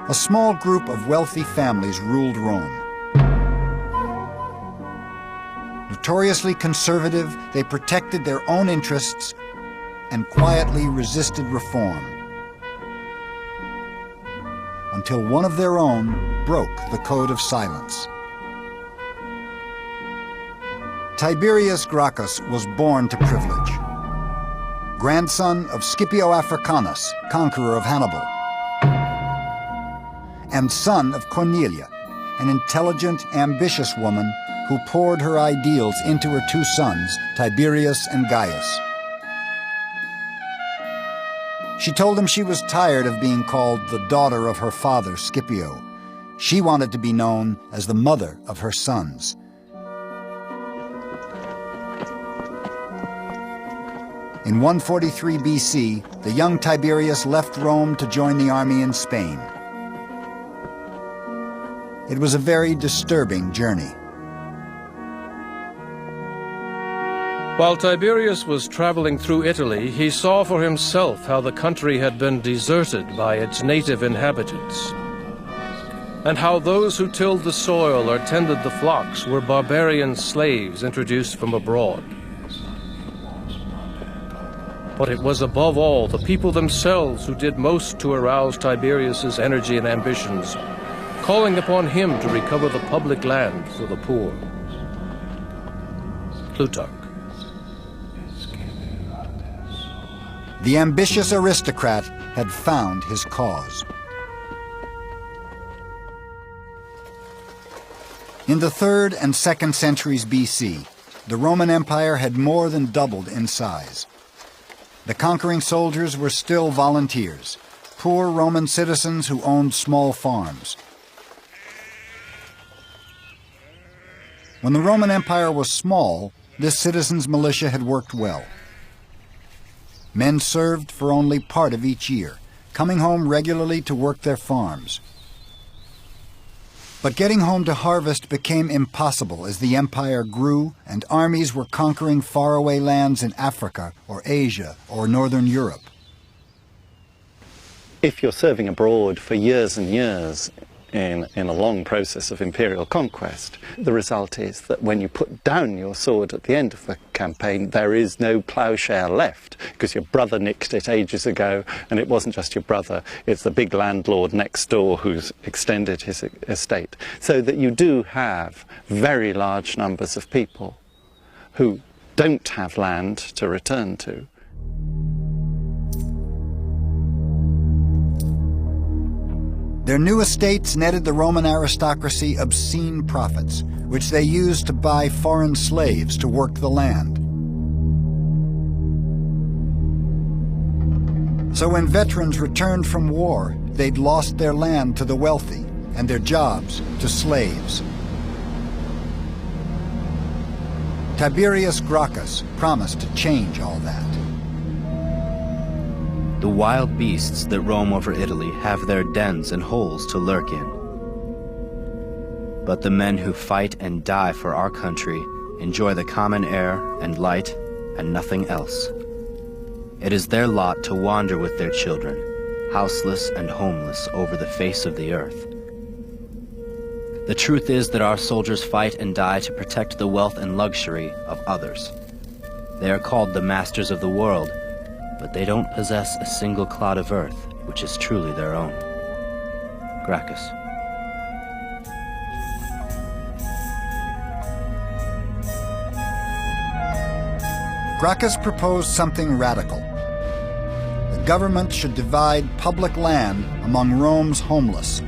A small group of wealthy families ruled Rome. Notoriously conservative, they protected their own interests and quietly resisted reform, until one of their own broke the code of silence. Tiberius Gracchus was born to privilege. Grandson of Scipio Africanus, conqueror of Hannibal, and son of Cornelia, an intelligent, ambitious woman who poured her ideals into her two sons, Tiberius and Gaius. She told him she was tired of being called the daughter of her father, Scipio. She wanted to be known as the mother of her sons. In 143 BC, the young Tiberius left Rome to join the army in Spain. It was a very disturbing journey. While Tiberius was traveling through Italy, he saw for himself how the country had been deserted by its native inhabitants, and how those who tilled the soil or tended the flocks were barbarian slaves introduced from abroad. But it was above all the people themselves who did most to arouse Tiberius's energy and ambitions, calling upon him to recover the public land for the poor. Plutarch. The ambitious aristocrat had found his cause. In the 3rd and 2nd centuries BC, the Roman Empire had more than doubled in size. The conquering soldiers were still volunteers, poor Roman citizens who owned small farms. When the Roman Empire was small, this citizens' militia had worked well. Men served for only part of each year, coming home regularly to work their farms. But getting home to harvest became impossible as the empire grew and armies were conquering faraway lands in Africa or Asia or Northern Europe. If you're serving abroad for years and years in a long process of imperial conquest, the result is that when you put down your sword at the end of the campaign, there is no ploughshare left, because your brother nicked it ages ago, and it wasn't just your brother, it's the big landlord next door who's extended his estate. So that you do have very large numbers of people who don't have land to return to. Their new estates netted the Roman aristocracy obscene profits, which they used to buy foreign slaves to work the land. So when veterans returned from war, they'd lost their land to the wealthy and their jobs to slaves. Tiberius Gracchus promised to change all that. The wild beasts that roam over Italy have their dens and holes to lurk in. But the men who fight and die for our country enjoy the common air and light and nothing else. It is their lot to wander with their children, houseless and homeless over the face of the earth. The truth is that our soldiers fight and die to protect the wealth and luxury of others. They are called the masters of the world, but they don't possess a single clod of earth which is truly their own. Gracchus. Gracchus proposed something radical. The government should divide public land among Rome's homeless.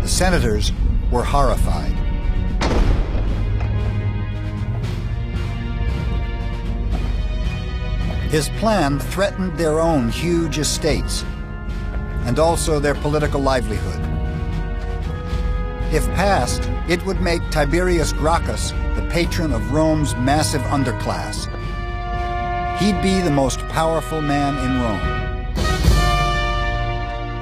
The senators were horrified. His plan threatened their own huge estates and also their political livelihood. If passed, it would make Tiberius Gracchus the patron of Rome's massive underclass. He'd be the most powerful man in Rome.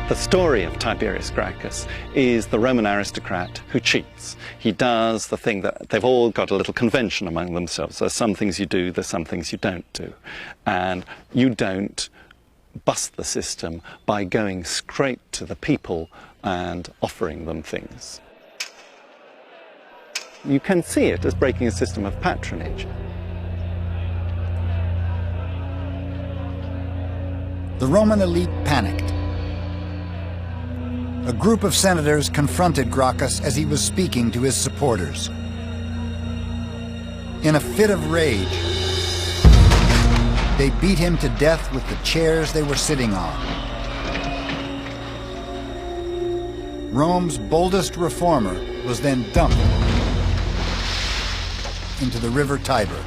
The story of Tiberius Gracchus is the Roman aristocrat who cheats. He does the thing that they've all got a little convention among themselves. There's some things you do, there's some things you don't do. And you don't bust the system by going straight to the people and offering them things. You can see it as breaking a system of patronage. The Roman elite panicked. A group of senators confronted Gracchus as he was speaking to his supporters. In a fit of rage, they beat him to death with the chairs they were sitting on. Rome's boldest reformer was then dumped into the river Tiber.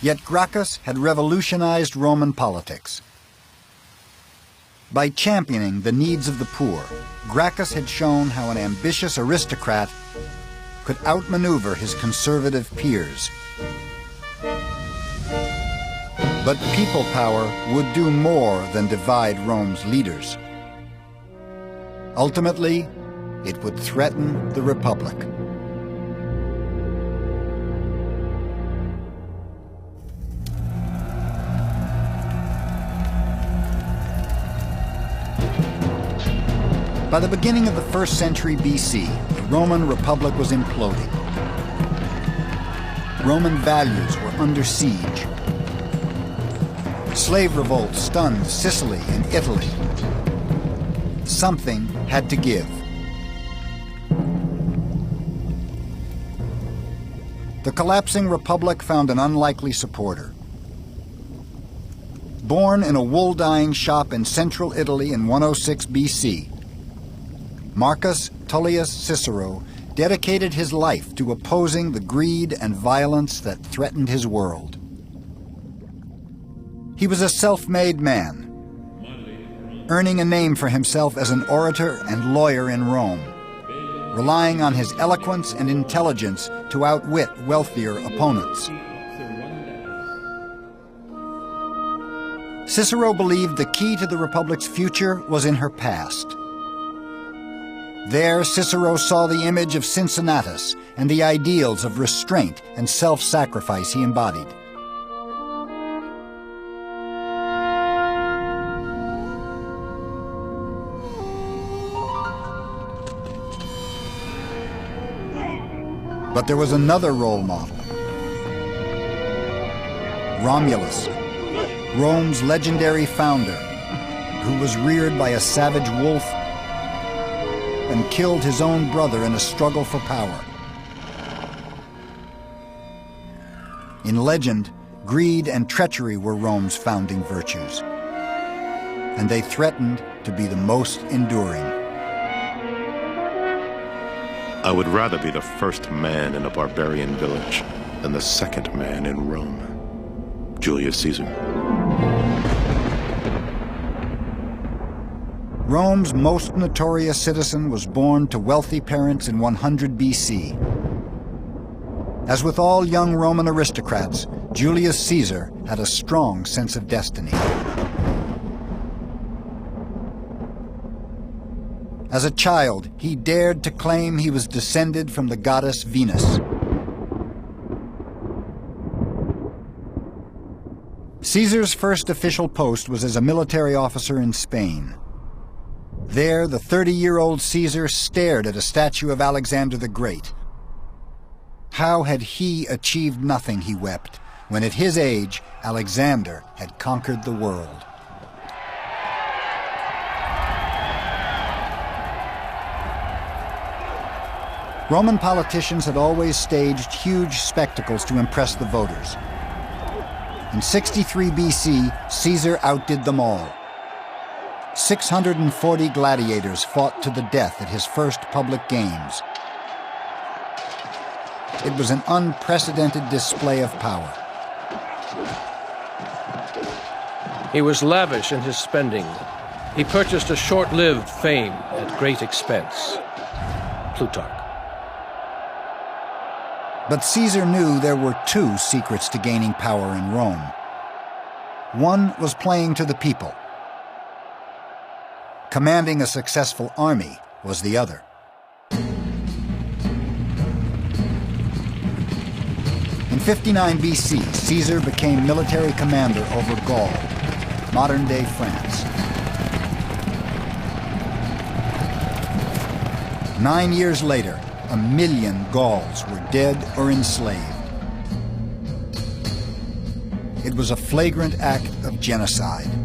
Yet Gracchus had revolutionized Roman politics. By championing the needs of the poor, Gracchus had shown how an ambitious aristocrat could outmaneuver his conservative peers. But people power would do more than divide Rome's leaders. Ultimately, it would threaten the Republic. By the beginning of the 1st century BC, the Roman Republic was imploding. Roman values were under siege. Slave revolts stunned Sicily and Italy. Something had to give. The collapsing republic found an unlikely supporter. Born in a wool-dyeing shop in central Italy in 106 BC, Marcus Tullius Cicero dedicated his life to opposing the greed and violence that threatened his world. He was a self-made man, earning a name for himself as an orator and lawyer in Rome, relying on his eloquence and intelligence to outwit wealthier opponents. Cicero believed the key to the Republic's future was in her past. There, Cicero saw the image of Cincinnatus and the ideals of restraint and self-sacrifice he embodied. But there was another role model. Romulus, Rome's legendary founder, who was reared by a savage wolf and killed his own brother in a struggle for power. In legend, greed and treachery were Rome's founding virtues, and they threatened to be the most enduring. I would rather be the first man in a barbarian village than the second man in Rome. Julius Caesar. Rome's most notorious citizen was born to wealthy parents in 100 BC. As with all young Roman aristocrats, Julius Caesar had a strong sense of destiny. As a child, he dared to claim he was descended from the goddess Venus. Caesar's first official post was as a military officer in Spain. There, the 30-year-old Caesar stared at a statue of Alexander the Great. How had he achieved nothing, he wept, when at his age, Alexander had conquered the world? Roman politicians had always staged huge spectacles to impress the voters. In 63 BC, Caesar outdid them all. 640 gladiators fought to the death at his first public games. It was an unprecedented display of power. He was lavish in his spending. He purchased a short-lived fame at great expense. Plutarch. But Caesar knew there were two secrets to gaining power in Rome. One was playing to the people. Commanding a successful army was the other. In 59 BC, Caesar became military commander over Gaul, modern-day France. 9 years later, 1 million Gauls were dead or enslaved. It was a flagrant act of genocide.